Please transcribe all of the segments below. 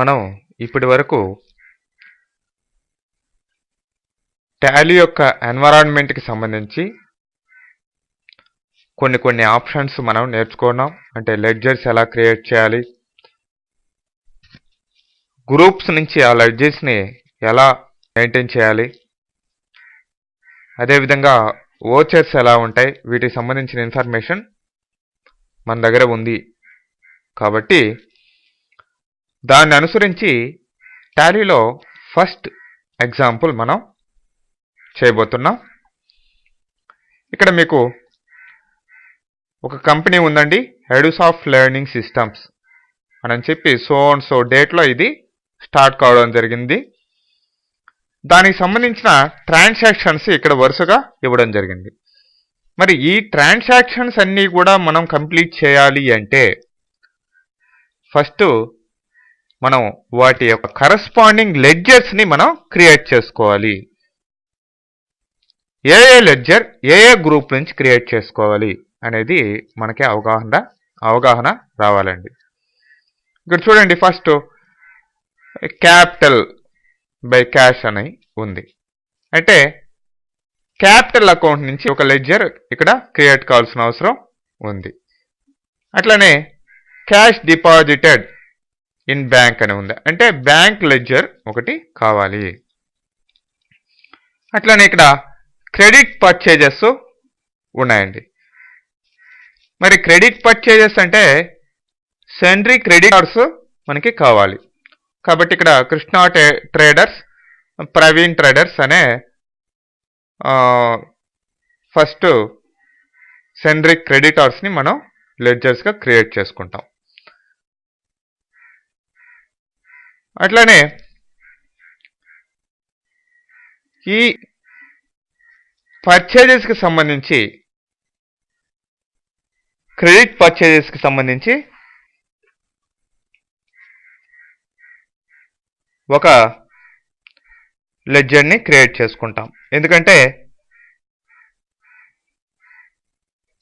మనం ఇప్పటి వరకు టాలీ యొక్క ఎన్విరాన్మెంట్కి సంబంధించి కొన్ని ఆప్షన్స్ మనం నేర్చుకున్నాం. అంటే లెడ్జర్స్ ఎలా క్రియేట్ చేయాలి, గ్రూప్స్ నుంచి ఆ లెడ్జర్స్ని ఎలా మెయింటైన్ చేయాలి, అదేవిధంగా ఓచర్స్ ఎలా ఉంటాయి, వీటికి సంబంధించిన ఇన్ఫర్మేషన్ మన దగ్గర ఉంది. కాబట్టి దాన్ని అనుసరించి టాలీలో ఫస్ట్ ఎగ్జాంపుల్ మనం చేయబోతున్నాం. ఇక్కడ మీకు ఒక కంపెనీ ఉందండి, ఎడుసాఫ్ట్ లెర్నింగ్ సిస్టమ్స్ అని చెప్పి సో డేట్లో ఇది స్టార్ట్ కావడం జరిగింది. దానికి సంబంధించిన ట్రాన్సాక్షన్స్ ఇక్కడ వరుసగా ఇవ్వడం జరిగింది. మరి ఈ ట్రాన్సాక్షన్స్ అన్నీ కూడా మనం కంప్లీట్ చేయాలి అంటే ఫస్ట్ మనం వాటి యొక్క కరస్పాండింగ్ లెడ్జర్స్ని మనం క్రియేట్ చేసుకోవాలి. ఏ లెడ్జర్ ఏ గ్రూప్ నుంచి క్రియేట్ చేసుకోవాలి అనేది మనకి అవగాహన రావాలండి. ఇక్కడ చూడండి, ఫస్ట్ క్యాపిటల్ బై క్యాష్ అని ఉంది. అంటే క్యాపిటల్ అకౌంట్ నుంచి ఒక లెడ్జర్ ఇక్కడ క్రియేట్ కావాల్సిన అవసరం ఉంది. అట్లనే క్యాష్ డిపాజిటెడ్ ఇన్ బ్యాంక్ అని ఉంది. అంటే బ్యాంక్ లెడ్జర్ ఒకటి కావాలి. అట్లనే ఇక్కడ క్రెడిట్ పర్చేజెస్ ఉన్నాయండి. మరి క్రెడిట్ పర్చేజెస్ అంటే సెండ్రీ క్రెడిటార్స్ మనకి కావాలి. కాబట్టి ఇక్కడ కృష్ణ ట్రేడర్స్, ప్రవీణ్ ట్రేడర్స్ అనే ఫస్ట్ సెండ్రీ క్రెడిటార్స్ని మనం లెడ్జర్స్గా క్రియేట్ చేసుకుంటాం. అట్లనే ఈ పర్చేజెస్కి సంబంధించి క్రెడిట్ పర్చేజెస్కి సంబంధించి ఒక లెడ్జర్ని క్రియేట్ చేసుకుంటాం. ఎందుకంటే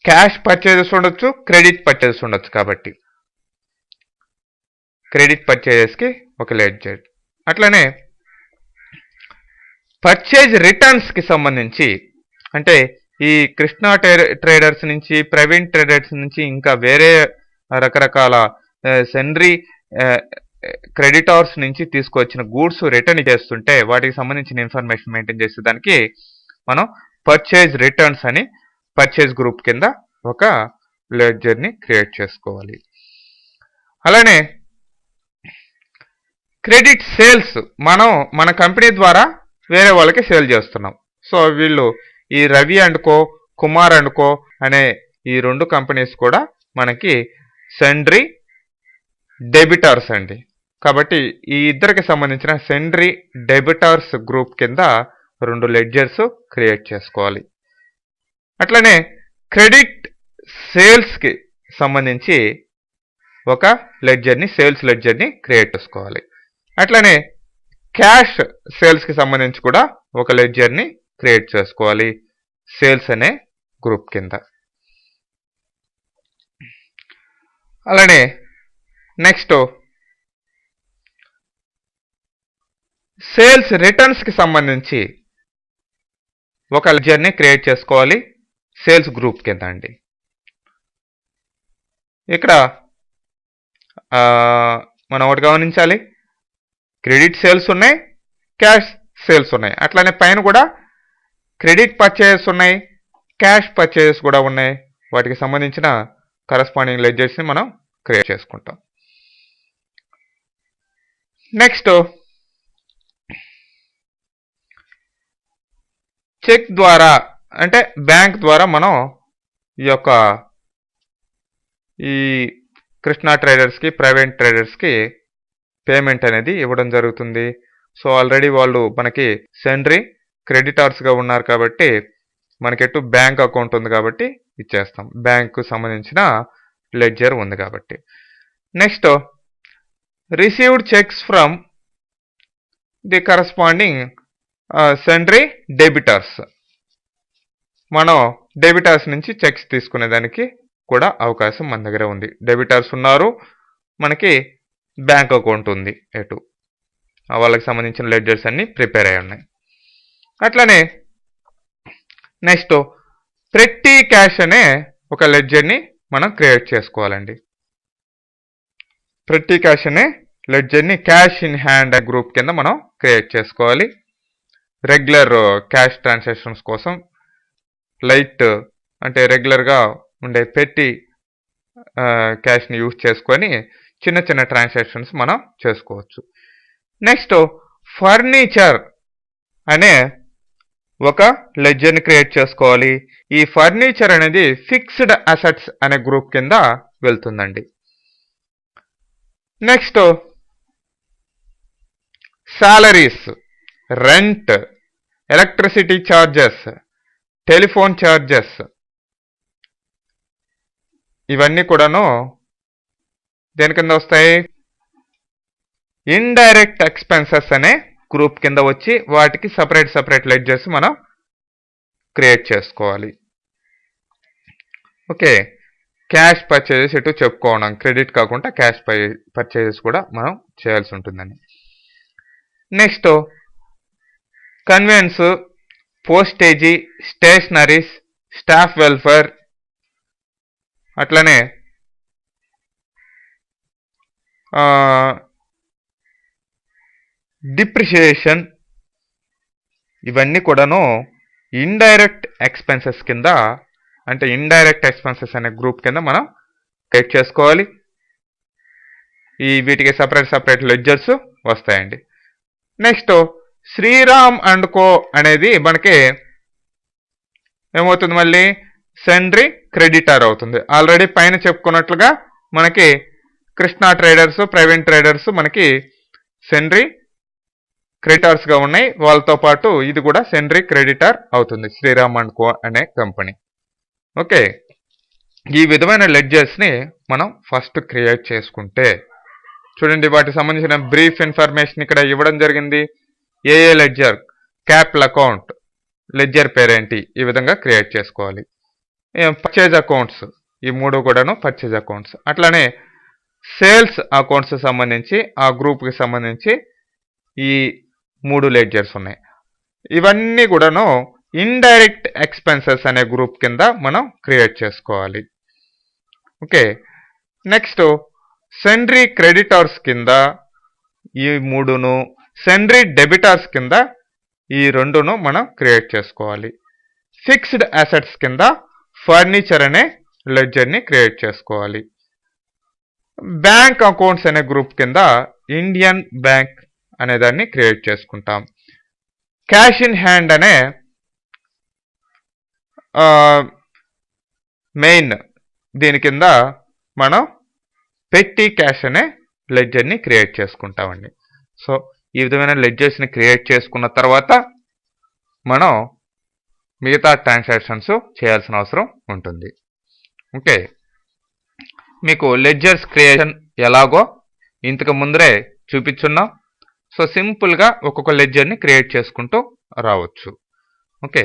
క్యాష్ పర్చేజెస్ ఉండొచ్చు, క్రెడిట్ పర్చేజెస్ ఉండొచ్చు. కాబట్టి క్రెడిట్ పర్చేజెస్కి ఒక లెడ్జర్. అట్లనే పర్చేజ్ రిటర్న్స్కి సంబంధించి అంటే ఈ కృష్ణ ట్రేడర్స్ నుంచి, ప్రవీణ్ ట్రేడర్స్ నుంచి ఇంకా వేరే రకరకాల సెండ్రీ క్రెడిటార్స్ నుంచి తీసుకొచ్చిన గూడ్స్ రిటర్న్ చేస్తుంటే వాటికి సంబంధించిన ఇన్ఫర్మేషన్ మెయింటైన్ చేసేదానికి మనం పర్చేజ్ రిటర్న్స్ అని పర్చేజ్ గ్రూప్ కింద ఒక లెడ్జర్ని క్రియేట్ చేసుకోవాలి. అలానే క్రెడిట్ సేల్స్ మనం మన కంపెనీ ద్వారా వేరే వాళ్ళకి సేల్ చేస్తున్నాం. సో వీళ్ళు ఈ Ravi and co, Kumar and co అనే ఈ రెండు కంపెనీస్ కూడా మనకి సెండ్రీ డెబిటార్స్ అండి. కాబట్టి ఈ ఇద్దరికి సంబంధించిన సెండ్రీ డెబిటార్స్ గ్రూప్ కింద రెండు లెడ్జర్స్ క్రియేట్ చేసుకోవాలి. అట్లనే క్రెడిట్ సేల్స్కి సంబంధించి ఒక లెడ్జర్ని, సేల్స్ లెడ్జర్ని క్రియేట్ చేసుకోవాలి. అట్లనే క్యాష్ సేల్స్కి సంబంధించి కూడా ఒక లెడ్జర్ని క్రియేట్ చేసుకోవాలి సేల్స్ అనే గ్రూప్ కింద. అలానే నెక్స్ట్ సేల్స్ రిటర్న్స్కి సంబంధించి ఒక లెడ్జర్ని క్రియేట్ చేసుకోవాలి సేల్స్ గ్రూప్ కింద అండి. ఇక్కడ మనం ఒకటి గమనించాలి, క్రెడిట్ సేల్స్ ఉన్నాయి, క్యాష్ సేల్స్ ఉన్నాయి. అట్లానే పైన కూడా క్రెడిట్ పర్చేజెస్ ఉన్నాయి, క్యాష్ పర్చేజెస్ కూడా ఉన్నాయి. వాటికి సంబంధించిన కరస్పాండింగ్ లెడ్జర్స్ని మనం క్రియేట్ చేసుకుంటాం. నెక్స్ట్ చెక్ ద్వారా అంటే బ్యాంక్ ద్వారా మనం ఈ కృష్ణ ట్రేడర్స్కి, ప్రైవేట్ ట్రేడర్స్కి పేమెంట్ అనేది ఇవ్వడం జరుగుతుంది. సో ఆల్రెడీ వాళ్ళు మనకి సెండ్రీ క్రెడిటార్స్గా ఉన్నారు కాబట్టి మనకెట్టు బ్యాంక్ అకౌంట్ ఉంది కాబట్టి ఇచ్చేస్తాం. బ్యాంకు సంబంధించిన లెడ్జర్ ఉంది కాబట్టి. Next received cheques from the corresponding sundry debtors. మనం డెబిటార్స్ నుంచి చెక్స్ తీసుకునేదానికి కూడా అవకాశం మన దగ్గర ఉంది. డెబిటార్స్ ఉన్నారు, మనకి బ్యాంక్ అకౌంట్ ఉంది ఎటు, వాళ్ళకి సంబంధించిన లెడ్జర్స్ అన్ని ప్రిపేర్ అయి ఉన్నాయి. అట్లనే నెక్స్ట్ పెట్టి క్యాష్ అనే ఒక లెడ్జర్ని మనం క్రియేట్ చేసుకోవాలండి. పెట్టి క్యాష్ అనే లెడ్జర్ని క్యాష్ ఇన్ హ్యాండ్ గ్రూప్ కింద మనం క్రియేట్ చేసుకోవాలి. రెగ్యులర్ క్యాష్ ట్రాన్సాక్షన్స్ కోసం లైట్ అంటే రెగ్యులర్గా ఉండే పెట్టి క్యాష్ని యూజ్ చేసుకొని చిన్న చిన్న ట్రాన్సాక్షన్స్ మనం చేసుకోవచ్చు. నెక్స్ట్ ఫర్నిచర్ అనే ఒక లెడ్జర్ని క్రియేట్ చేసుకోవాలి. ఈ ఫర్నిచర్ అనేది ఫిక్స్డ్ అసెట్స్ అనే గ్రూప్ కింద వెళ్తుందండి. Next salaries, rent, electricity charges, telephone charges ఇవన్నీ కూడాను దేని కింద వస్తాయి? ఇండైరెక్ట్ ఎక్స్పెన్సెస్ అనే గ్రూప్ కింద వచ్చి వాటికి సపరేట్ లెడ్జర్స్ మనం క్రియేట్ చేసుకోవాలి. ఓకే, క్యాష్ పర్చేజెస్ ఇటు చెప్పుకోవడం, క్రెడిట్ కాకుండా క్యాష్ పర్చేజెస్ కూడా మనం చేయాల్సి ఉంటుందని. Next conveyance, postage, stationeries, staff welfare, అట్లనే డిప్రిషియేషన్ ఇవన్నీ కూడాను ఇండైరెక్ట్ ఎక్స్పెన్సెస్ కింద, అంటే ఇండైరెక్ట్ ఎక్స్పెన్సెస్ అనే గ్రూప్ కింద మనం క్రియేట్ చేసుకోవాలి. వీటికి సపరేట్ లెడ్జర్స్ వస్తాయండి. నెక్స్ట్ శ్రీరామ్ అండ్ కో అనేది మనకి ఏమవుతుంది? మళ్ళీ సెండ్రీ క్రెడిటర్ అవుతుంది. ఆల్రెడీ పైన చెప్పుకున్నట్లుగా మనకి కృష్ణా ట్రేడర్స్, ప్రవీణ్ ట్రేడర్స్ మనకి సెండ్రీ క్రెడిటర్స్గా ఉన్నాయి. వాళ్ళతో పాటు ఇది కూడా సెండ్రీ క్రెడిటర్ అవుతుంది, శ్రీరామ్ అండ్ కో అనే కంపెనీ. ఓకే, ఈ విధమైన లెడ్జర్స్ని మనం ఫస్ట్ క్రియేట్ చేసుకుంటే చూడండి, వాటికి సంబంధించిన బ్రీఫ్ ఇన్ఫర్మేషన్ ఇక్కడ ఇవ్వడం జరిగింది. ఏ లెడ్జర్, క్యాపిటల్ అకౌంట్, లెడ్జర్ పేరేంటి, ఈ విధంగా క్రియేట్ చేసుకోవాలి. పర్చేజ్ అకౌంట్స్, ఈ మూడు కూడాను పర్చేజ్ అకౌంట్స్. అట్లానే సేల్స్ అకౌంట్స్ సంబంధించి ఆ గ్రూప్కి సంబంధించి ఈ 3 లెడ్జర్స్ ఉన్నాయి. ఇవన్నీ కూడాను ఇండైరెక్ట్ ఎక్స్పెన్సెస్ అనే గ్రూప్ కింద మనం క్రియేట్ చేసుకోవాలి. ఓకే, నెక్స్ట్ సెండ్రీ క్రెడిటర్స్ కింద ఈ 3ను, సెండ్రీ డెబిటర్స్ కింద ఈ 2ను మనం క్రియేట్ చేసుకోవాలి. ఫిక్స్డ్ అసెట్స్ కింద ఫర్నిచర్ అనే లెడ్జర్ని క్రియేట్ చేసుకోవాలి. బ్యాంక్ అకౌంట్స్ అనే గ్రూప్ కింద ఇండియన్ బ్యాంక్ అనే దాన్ని క్రియేట్ చేసుకుంటాం. క్యాష్ ఇన్ హ్యాండ్ అనే మెయిన్ దీని కింద మనం పెట్టి క్యాష్ అనే లెడ్జర్ని క్రియేట్ చేసుకుంటామండి. సో ఈ విధమైన లెడ్జర్స్ని క్రియేట్ చేసుకున్న తర్వాత మనం మిగతా ట్రాన్సాక్షన్స్ చేయాల్సిన అవసరం ఉంటుంది. ఓకే, మీకు లెడ్జర్స్ క్రియేషన్ ఎలాగో ఇంతకు ముందరే చూపించున్నాం. సో సింపుల్గా ఒక్కొక్క లెడ్జర్ని క్రియేట్ చేసుకుంటూ రావచ్చు. ఓకే.